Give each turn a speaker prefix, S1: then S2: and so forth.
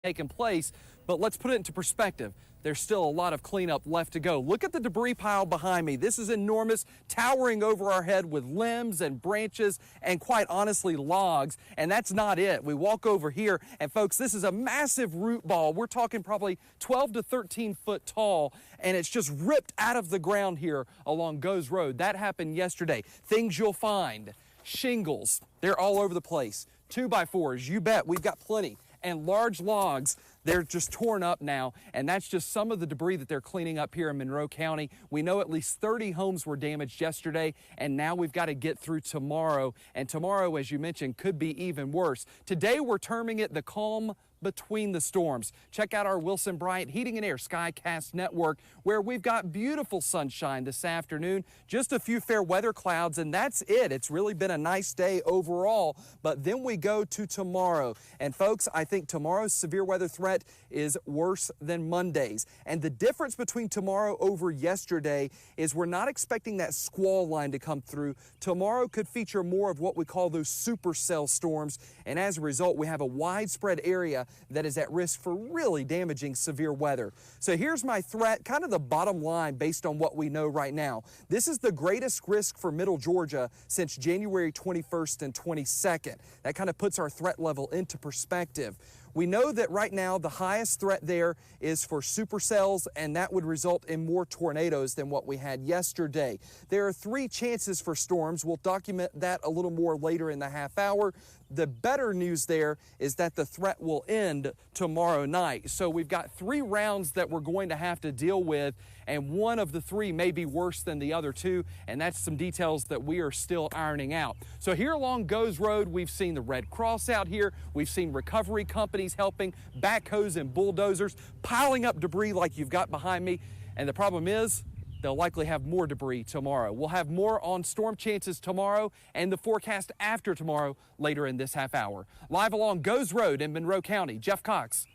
S1: taken place, but let's put it into perspective. There's still a lot of cleanup left to go. Look at the debris pile behind me. This is enormous, towering over our head with limbs and branches and quite honestly logs. And that's not it. We walk over here and folks, this is a massive root ball. We're talking probably 12 to 13 foot tall, and it's just ripped out of the ground here along Goes Road. That happened yesterday. Things you'll find: shingles, they're all over the place. 2x4s, you bet, we've got plenty. And large logs, they're just torn up now, and that's just some of the debris that they're cleaning up here in Monroe County. We know at least 30 homes were damaged yesterday, and now we've got to get through tomorrow. And tomorrow, as you mentioned, could be even worse. Today, we're terming it the calm between the storms. Check out our Wilson Bryant Heating and Air Skycast Network, where we've got beautiful sunshine this afternoon, just a few fair weather clouds, and that's it. It's really been a nice day overall, but then we go to tomorrow. And folks, I think tomorrow's severe weather threat is worse than Monday's. And the difference between tomorrow over yesterday is we're not expecting that squall line to come through. Tomorrow could feature more of what we call those supercell storms, and as a result, we have a widespread area that is at risk for really damaging severe weather. So here's my threat, kind of the bottom line based on what we know right now. This is the greatest risk for Middle Georgia since January 21st and 22nd. That kind of puts our threat level into perspective. We know that right now the highest threat there is for supercells, and that would result in more tornadoes than what we had yesterday. There are 3 chances for storms. We'll document that a little more later in the half hour. The better news there is that the threat will end tomorrow night. So we've got 3 rounds that we're going to have to deal with, and one of the 3 may be worse than the other 2, and that's some details that we are still ironing out. So here along Goes Road, we've seen the Red Cross out here. We've seen recovery companies helping, backhoes and bulldozers piling up debris like you've got behind me. And the problem is, they'll likely have more debris tomorrow. We'll have more on storm chances tomorrow and the forecast after tomorrow later in this half hour. Live along Goes Road in Monroe County, Jeff Cox,